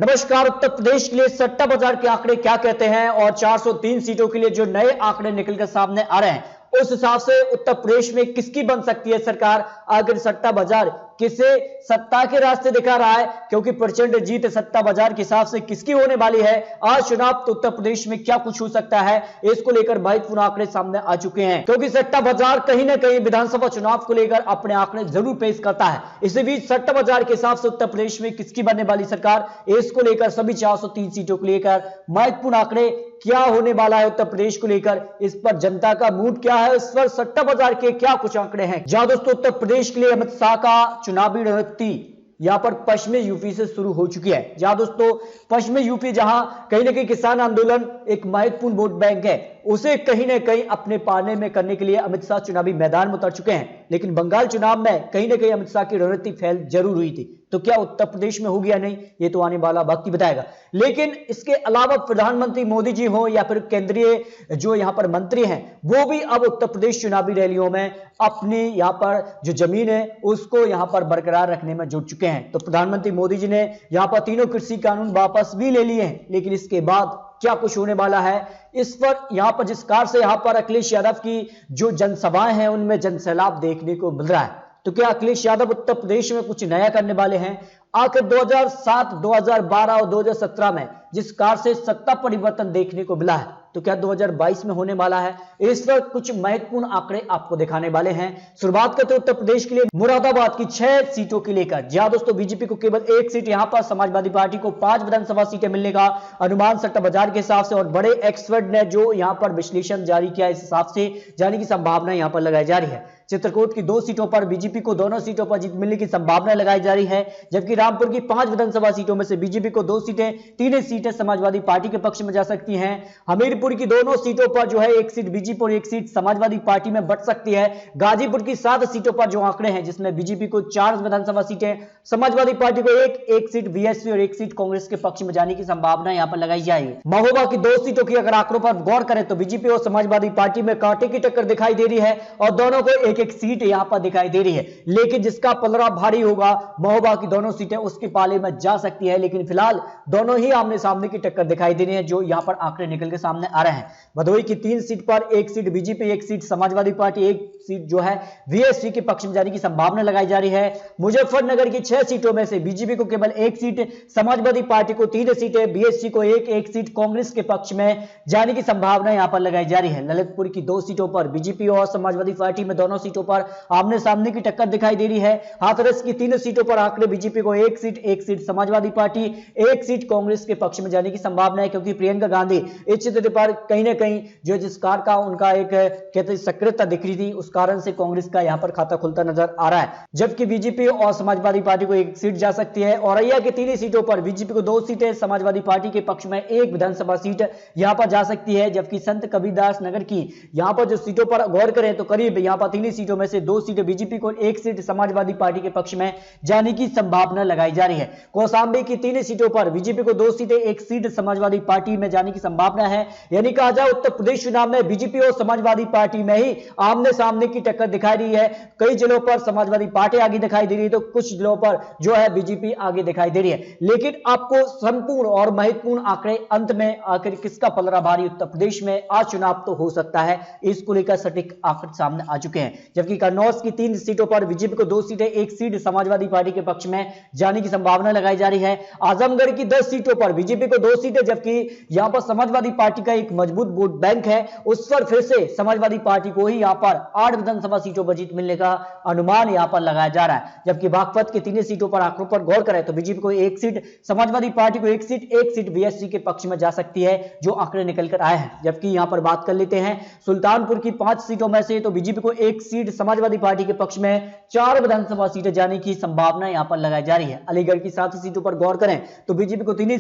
नमस्कार। उत्तर प्रदेश के लिए सट्टा बाजार के आंकड़े क्या कहते हैं और 403 सीटों के लिए जो नए आंकड़े निकलकर सामने आ रहे हैं उस हिसाब से उत्तर प्रदेश में किसकी बन सकती है सरकार। आखिर सट्टा बाजार किसे सत्ता के रास्ते दिखा रहा है, क्योंकि प्रचंड जीत सत्ता बाजार के हिसाब से किसकी होने वाली है। आज चुनाव तो उत्तर प्रदेश में क्या कुछ हो सकता है, इसको लेकर महत्वपूर्ण आंकड़े सामने आ चुके हैं, क्योंकि सट्टा बाजार कहीं ना कहीं विधानसभा चुनाव को लेकर अपने आंकड़े जरूर पेश करता है। इसी बीच सट्टा बाजार के हिसाब से उत्तर प्रदेश में किसकी बनने वाली सरकार, इसको लेकर सभी 403 सीटों को लेकर महत्वपूर्ण आंकड़े क्या होने वाला है उत्तर प्रदेश को लेकर, इस पर जनता का मूड क्या है, इस पर सट्टा बाजार के क्या कुछ आंकड़े हैं। जहां दोस्तों उत्तर प्रदेश के लिए अमित शाह का चुनावी रणनीति यहां पर पश्चिमी यूपी से शुरू हो चुकी है। जहां दोस्तों पश्चिमी यूपी जहां कहीं ना कहीं किसान आंदोलन एक महत्वपूर्ण वोट बैंक है, उसे कहीं ना कहीं अपने पाले में करने के लिए अमित शाह चुनावी मैदान में उतर चुके हैं। लेकिन बंगाल चुनाव में कहीं ना कहीं अमित शाह की रणनीति फेल जरूर हुई थी, तो क्या उत्तर प्रदेश में होगी या नहीं, ये तो आने वाला वक्त ही बताएगा। लेकिन इसके अलावा प्रधानमंत्री मोदी जी हो या फिर केंद्रीय जो यहां पर मंत्री हैं, वो भी अब उत्तर प्रदेश चुनावी रैलियों में अपनी यहां पर जो जमीन है उसको यहां पर बरकरार रखने में जुट चुके हैं। तो प्रधानमंत्री मोदी जी ने यहां पर तीनों कृषि कानून वापस भी ले लिए हैं, लेकिन इसके बाद क्या कुछ होने वाला है, इस पर यहां पर जिस कार से यहां पर अखिलेश यादव की जो जनसभाएं हैं उनमें जनसैलाब देखने को मिल रहा है। तो क्या अखिलेश यादव उत्तर प्रदेश में कुछ नया करने वाले हैं। आखिर 2007, 2012 और 2017 में जिस कार से सत्ता परिवर्तन देखने को मिला है, तो क्या 2022 में होने वाला है, इस पर कुछ महत्वपूर्ण आंकड़े आपको दिखाने वाले हैं। शुरुआत करते उत्तर प्रदेश के लिए मुरादाबाद की 6 सीटों के लेकर। जहां दोस्तों बीजेपी को केवल 1 सीट, यहां पर समाजवादी पार्टी को 5 विधानसभा सीटें मिलने का अनुमान सट्टा बाजार के हिसाब से और बड़े एक्सपर्ट ने जो यहां पर विश्लेषण जारी किया, इस हिसाब से जाने की संभावना यहां पर लगाई जा रही है। चित्रकूट की 2 सीटों पर बीजेपी को दोनों सीटों पर जीत मिलने की संभावना लगाई जा रही है, जबकि रामपुर की 5 विधानसभा सीटों में से बीजेपी को 2 सीटें, 3 सीटें समाजवादी पार्टी के पक्ष में जा सकती हैं। हमीरपुर की दोनों सीटों पर जो है 1 सीट बीजेपी और 1 सीट समाजवादी पार्टी में बट सकती है। गाजीपुर की 7 सीटों पर जो आंकड़े हैं, जिसमें बीजेपी को 4 विधानसभा सीटें, समाजवादी पार्टी को 1 सीट बीएसपी और 1 सीट कांग्रेस के पक्ष में जाने की संभावना यहां पर लगाई जाएगी। महोबा की 2 सीटों की अगर आंकड़ों पर गौर करें तो बीजेपी और समाजवादी पार्टी में कांटे की टक्कर दिखाई दे रही है और दोनों को 1-1 सीट यहां पर दिखाई दे रही है। लेकिन जिसका पलड़ा भारी होगा, महोबा की दोनों सीटें उसके पाले में जा सकती है। लेकिन फिलहाल दोनों ही आमने सामने की टक्कर दिखाई दे रही है, जो यहां पर आंकड़े निकल के सामने आ रहे हैं। भदोही की 3 सीट पर 1 seat BJP, 1 seat Samajwadi party, 1 seat जो है वीएसपी के पक्ष में जाने की संभावना लगाई जा रही है। मुजफ्फरनगर की 6 सीटों में से बीजेपी को केवल 1 सीट, समाजवादी पार्टी को 3 सीटें, बीएसपी को 1 सीट कांग्रेस के पक्ष में जाने की संभावना यहां पर लगाई जा रही है। ललितपुर की 2 सीटों पर बीजेपी और समाजवादी पार्टी में दोनों सीटों पर आमने सामने की टक्कर दिखाई दे रही है। हाथरस की 3 सीटों पर आंकड़े बीजेपी को 1 seat Samajwadi party, 1 seat Congress के पक्ष में जाने की संभावना है, क्योंकि प्रियंका गांधी इस क्षेत्र पर कहीं ना कहीं जो जिस कार का उनका एक कहते सक्रियता दिख रही थी, उस कारण से कांग्रेस का यहां पर खाता खुलता नजर आ रहा है। जबकि बीजेपी और समाजवादी पार्टी को 1 सीट जा सकती है। औरैया की 3 सीटों पर बीजेपी को 2 सीटें, समाजवादी पार्टी के पक्ष में 1 विधानसभा सीट यहां पर जा सकती है। जबकि संत कबीरदास नगर की यहां पर जो सीटों पर गौर करें तो करीब यहां पर 3 सीटों में से 2 सीटें बीजेपी को, 1 सीट समाजवादी पार्टी के पक्ष में जाने की संभावना लगाई जा रही है। कौशांबी की 3 सीटों पर बीजेपी को 2 सीटें, 1 सीट समाजवादी पार्टी में जाने की संभावना है। यानी कहा जाए उत्तर प्रदेश चुनाव में बीजेपी और समाजवादी पार्टी में ही आमने सामने की टक्कर दिखाई रही है। कई जिलों पर समाजवादी पार्टी आगे दिखाई दे रही है, तो कुछ जिलों पर जो है बीजेपी आगे दिखाई दे रही है। लेकिन आपको संपूर्ण और महत्वपूर्ण आंकड़े अंत में आखिर किसका पलड़ा भारी उत्तर प्रदेश में आज चुनाव तो हो सकता है, इसको लेकर सटीक आंकड़े सामने आ चुके हैं। जबकि कन्नौज की 3 सीटों पर बीजेपी को 2 सीटें, 1 सीट समाजवादी पार्टी के पक्ष में जाने की संभावना लगाई जा रही है। आजमगढ़ की 10 सीटों पर बीजेपी को 2 सीटें, जबकि यहां पर समाजवादी पार्टी का एक मजबूत वोट बैंक है, उस पर फिर से समाजवादी पार्टी को ही यहां पर 8 विधानसभा सीटों पर जीत मिलने का अनुमान यहां पर लगाया जा रहा है। जबकि बागपत की 3 सीटों पर आंकड़ों पर गौर करें तो बीजेपी को 1 सीट, समाजवादी पार्टी को 1 सीट बीएसपी के पक्ष में जा सकती है, जो आंकड़े निकल कर आए हैं। जबकि यहां पर बात कर लेते हैं सुल्तानपुर की 5 सीटों में से, तो बीजेपी को 1 सीट, समाजवादी पार्टी के पक्ष में 4 विधानसभा सीटें जाने की संभावना यहां पर लगाई जा रही है। अलीगढ़ की 7 सीटों पर गौर करें तो बीजेपी को 3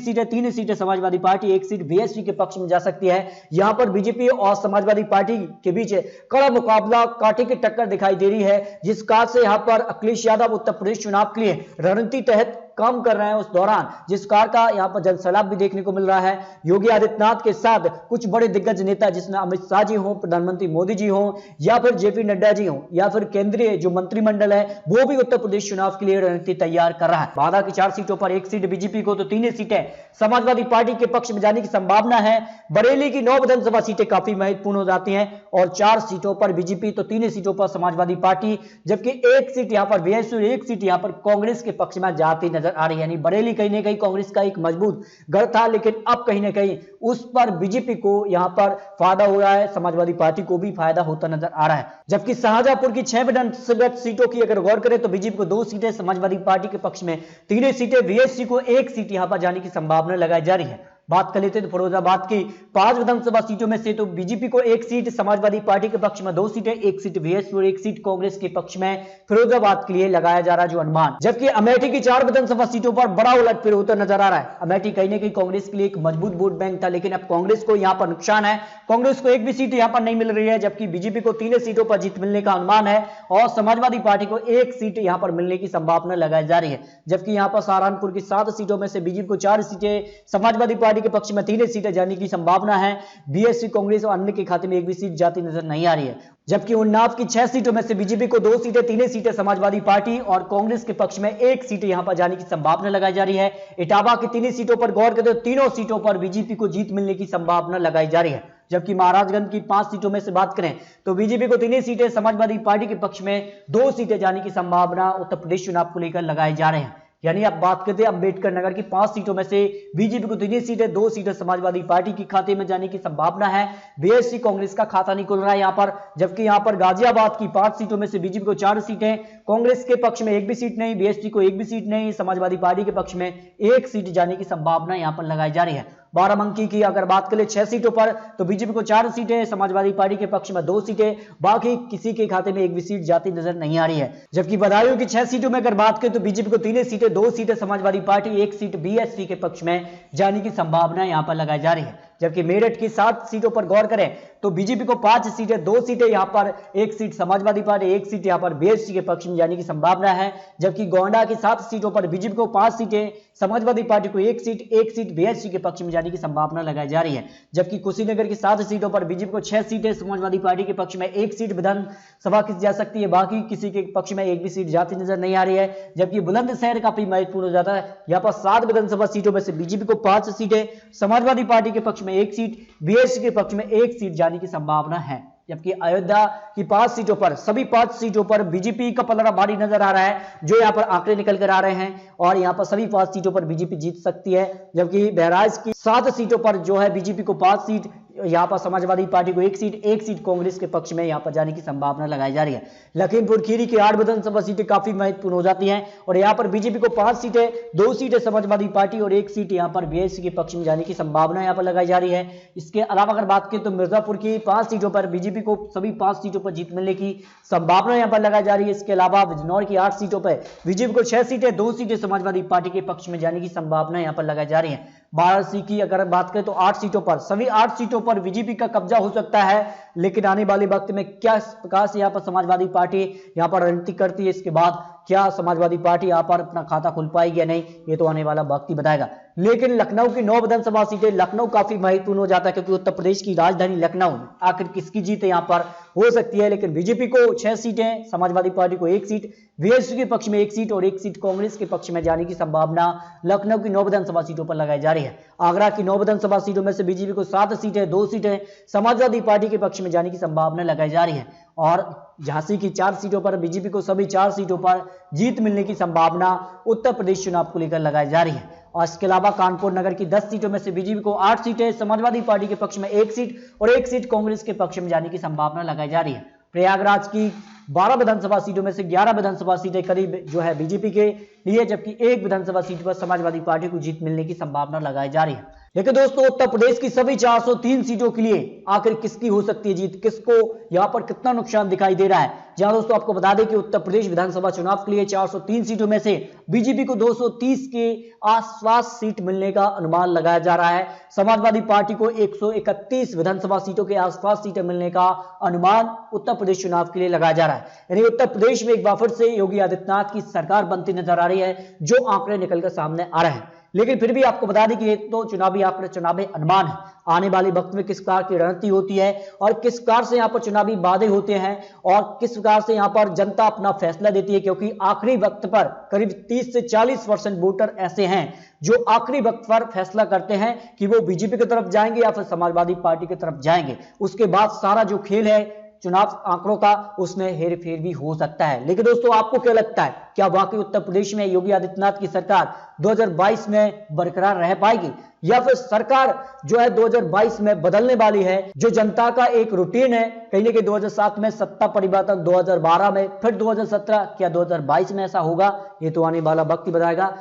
सीटें समाजवादी पार्टी, 1 सीट बीएसपी के पक्ष में जा सकती है। यहां पर बीजेपी और समाजवादी पार्टी के बीच कड़ा मुकाबला, कांटे की टक्कर दिखाई दे रही है, जिस कार से यहां पर अखिलेश यादव उत्तर प्रदेश चुनाव के लिए रणनीति तहत काम कर रहे हैं उस दौरान जिस कार का यहाँ पर जनसैलाब भी देखने को मिल रहा है। योगी आदित्यनाथ के साथ कुछ बड़े दिग्गज नेता जिसमें अमित शाह जी हो, प्रधानमंत्री मोदी जी हो, या फिर जेपी नड्डा जी हो, या फिर केंद्रीय जो मंत्रिमंडल है वो भी उत्तर प्रदेश चुनाव के लिए रणनीति तैयार कर रहा है। बाधा की 4 सीटों पर 1 सीट बीजेपी को तो 3 सीटें समाजवादी पार्टी के पक्ष में जाने की संभावना है। बरेली की 9 विधानसभा सीटें काफी महत्वपूर्ण हो जाती हैं और 4 सीटों पर बीजेपी तो 3 सीटों पर समाजवादी पार्टी, जबकि 1 सीट यहां पर बीएसपी और 1 सीट यहां पर कांग्रेस के पक्ष में जाती नजर आ रही है। यानी बरेली कहीं ना कहीं कांग्रेस का एक मजबूत गढ़ था, लेकिन अब कहीं ना कहीं उस पर बीजेपी को यहां पर फायदा हो रहा है, समाजवादी पार्टी को भी फायदा होता नजर आ रहा है। जबकि शाहजहांपुर की 6 विधानसभा सीटों की अगर गौर करें तो बीजेपी को 2 सीटें, समाजवादी पार्टी के पक्ष में 3 सीटें, बीएसपी को 1 सीट यहां पर जाने की संभावना लगाई जा रही है। बात कर लेते हैं तो फिरोजाबाद की 5 विधानसभा सीटों में से तो बीजेपी को 1 सीट, समाजवादी पार्टी के पक्ष में 2 सीटें, 1 सीट बीएसपी और 1 सीट कांग्रेस के पक्ष में फिरोजाबाद के लिए लगाया जा रहा है जो अनुमान। जबकि अमेठी की 4 विधानसभा सीटों पर बड़ा उलटफेर होता नजर आ रहा है। अमेठी कहीं ना कहीं कांग्रेस के लिए एक मजबूत वोट बैंक था, लेकिन अब कांग्रेस को यहां पर नुकसान है। कांग्रेस को 1 भी सीट यहां पर नहीं मिल रही है, जबकि बीजेपी को 3 सीटों पर जीत मिलने का अनुमान है और समाजवादी पार्टी को 1 सीट यहां पर मिलने की संभावना लगाई जा रही है। जबकि यहां पर सहारनपुर की 7 सीटों में से बीजेपी को 4 सीटें, समाजवादी पार्टी के पक्ष में 3 सीटें जाने की संभावना है। बीएसपी, कांग्रेस और अन्य के खाते में 1 भी सीट जाती नजर नहीं आ रही है। जबकि उन्नाव की 6 सीटों में से बीजेपी को 2 सीटें, 3 सीटें समाजवादी पार्टी और कांग्रेस के पक्ष में 1 सीट यहां पर जाने की संभावना लगाई जा रही है। इटावा की 3 सीटों पर गौर करें तो तीनों सीटों पर बीजेपी को जीत मिलने की संभावना लगाई जा रही है। जबकि महाराजगंज की 5 सीटों में से बात करें तो बीजेपी को 3 सीटें, समाजवादी पार्टी के पक्ष में 2 सीटें जाने की संभावना उत्तर प्रदेश चुनाव को लेकर लगाए जा रहे हैं। यानी अब बात करते हैं अंबेडकर नगर की 5 सीटों में से बीजेपी को 3 सीटें, 2 सीटें समाजवादी पार्टी के खाते में जाने की संभावना है। बीएसपी, कांग्रेस का खाता नहीं खुल रहा है यहां पर। जबकि यहां पर गाजियाबाद की 5 सीटों में से बीजेपी को 4 सीटें, कांग्रेस के पक्ष में 1 भी सीट नहीं, बीएसपी को 1 भी सीट नहीं, समाजवादी पार्टी के पक्ष में 1 सीट जाने की संभावना यहां पर लगाई जा रही है। बाराबंकी की अगर बात करें 6 सीटों पर तो बीजेपी को 4 सीटें, समाजवादी पार्टी के पक्ष में 2 सीटें, बाकी किसी के खाते में 1 भी सीट जाती नजर नहीं आ रही है। जबकि बदायूं की 6 सीटों में अगर बात करें तो बीजेपी को 3 सीटें, 2 सीटें समाजवादी पार्टी, 1 सीट बीएसपी के पक्ष में जाने की संभावना यहां पर लगाई जा रही है। जबकि मेरठ की 7 सीटों पर गौर करें तो बीजेपी को 5 सीटें, 2 सीटें यहां पर, 1 सीट समाजवादी पार्टी, 1 सीट यहां पर बीएसपी के पक्ष में जाने की संभावना है। जबकि गोंडा की 7 सीटों पर बीजेपी को 5 सीटें, समाजवादी पार्टी को 1 सीट बीएसपी के पक्ष में जाने की संभावना लगाई जा रही है। जबकि कुशीनगर की 7 सीटों पर बीजेपी को 6 सीटें, समाजवादी पार्टी के पक्ष में 1 सीट विधानसभा की जा सकती है, बाकी किसी के पक्ष में 1 भी सीट जाती नजर नहीं आ रही है। जबकि बुलंदशहर काफी महत्वपूर्ण हो जाता है, यहाँ पर 7 विधानसभा सीटों में से बीजेपी को 5 सीटें, समाजवादी पार्टी के पक्ष में 1 सीट, बीएसपी के पक्ष में 1 सीट जाने की संभावना है। जबकि अयोध्या की 5 सीटों पर, सभी 5 सीटों पर बीजेपी का पलड़ा भारी नजर आ रहा है, जो यहां पर आंकड़े निकल कर आ रहे हैं और यहां पर सभी 5 सीटों पर बीजेपी जीत सकती है। जबकि बहराइच की 7 सीटों पर जो है बीजेपी को 5 सीट, यहां पर समाजवादी पार्टी को 1 सीट कांग्रेस के पक्ष में यहां पर जाने की संभावना लगाई जा रही है। लखीमपुर खीरी की 8 विधानसभा सीटें काफी महत्वपूर्ण हो जाती हैं और यहां पर बीजेपी को 5 सीटें, 2 सीटें समाजवादी पार्टी और 1 सीट यहां पर बीएसपी के पक्ष में जाने की संभावना यहां पर लगाई जा रही है। इसके अलावा अगर बात करें तो मिर्जापुर की 5 सीटों पर बीजेपी को सभी 5 सीटों पर जीत मिलने की संभावना यहां पर लगाई जा रही है। इसके अलावा बिजनौर की 8 सीटों पर बीजेपी को 6 सीटें, 2 सीटें समाजवादी पार्टी के पक्ष में जाने की संभावना यहां पर लगाई जा रही है। वाराणसी की अगर बात करें तो 8 सीटों पर, सभी 8 सीटों पर बीजेपी का कब्जा हो सकता है, लेकिन आने वाले वक्त में क्या प्रकार से यहां पर समाजवादी पार्टी यहां पर रणनीति करती है, इसके बाद क्या समाजवादी पार्टी यहां पर अपना खाता खुल पाएगी या नहीं, ये तो आने वाला वक्त ही बताएगा। लेकिन लखनऊ की 9 विधानसभा सीटें, लखनऊ काफी महत्वपूर्ण हो जाता है क्योंकि उत्तर प्रदेश की राजधानी लखनऊ, आखिर किसकी जीत यहां पर हो सकती है। लेकिन बीजेपी को 6 सीटें, समाजवादी पार्टी को 1 सीट, बीएसपी के पक्ष में 1 सीट और 1 सीट कांग्रेस के पक्ष में जाने की संभावना लखनऊ की 9 विधानसभा सीटों पर लगाई जा रही है। आगरा की 9 विधानसभा सीटों में से बीजेपी को 7 सीटें, 2 सीटें समाजवादी पार्टी के पक्ष में जाने की संभावना लगाई जा रही है और झांसी की 4 सीटों पर बीजेपी को सभी 4 सीटों पर जीत मिलने की संभावना उत्तर प्रदेश चुनाव को लेकर लगाई जा रही है। और इसके अलावा कानपुर नगर की 10 सीटों में से बीजेपी को 8 सीटें, समाजवादी पार्टी के पक्ष में 1 सीट और 1 सीट कांग्रेस के पक्ष में जाने की संभावना लगाई जा रही है। प्रयागराज की 12 विधानसभा सीटों में से 11 विधानसभा सीटें करीब जो है बीजेपी के लिए, जबकि 1 विधानसभा सीट पर समाजवादी पार्टी को जीत मिलने की संभावना लगाई जा रही है। लेकिन दोस्तों उत्तर प्रदेश की सभी 403 सीटों के लिए आखिर किसकी हो सकती है जीत, किसको यहां पर कितना नुकसान दिखाई दे रहा है। जहां दोस्तों आपको बता दें कि उत्तर प्रदेश विधानसभा चुनाव के लिए 403 सीटों में से बीजेपी को 230 के आसपास सीट मिलने का अनुमान लगाया जा रहा है। समाजवादी पार्टी को 131 विधानसभा सीटों के आसपास सीटें मिलने का अनुमान उत्तर प्रदेश चुनाव के लिए लगाया जा रहा है। रहा है। यानी उत्तर प्रदेश में एक बार फिर से योगी आदित्यनाथ की सरकार बनती नजर आ रही है, जो आंकड़े निकलकर सामने आ रहे हैं। लेकिन फिर भी आपको बता दें कि ये तो चुनावी आंकड़े, चुनावी अनुमान है। आने वाले वक्त में किस प्रकार की रणनीति होती है और किस प्रकार से यहाँ पर चुनावी वादे होते हैं और किस प्रकार से यहाँ पर जनता अपना फैसला देती है, क्योंकि आखिरी वक्त पर करीब 30 से 40% वोटर ऐसे हैं जो आखिरी वक्त पर फैसला करते हैं कि वो बीजेपी की तरफ जाएंगे या फिर समाजवादी पार्टी की तरफ जाएंगे। उसके बाद सारा जो खेल है चुनाव आंकड़ों का, उसमें हेरफेर भी हो सकता है। लेकिन दोस्तों, आपको क्या लगता है, क्या वाकई उत्तर प्रदेश में योगी आदित्यनाथ की सरकार 2022 में बरकरार रह पाएगी या फिर सरकार जो है 2022 में बदलने वाली है? जो जनता का एक रूटीन है, कहीं ना कहीं 2007 में सत्ता परिवर्तन, 2012 में, फिर 2017, क्या 2022 में ऐसा होगा? ये तो आने वाला वक्त ही बताएगा।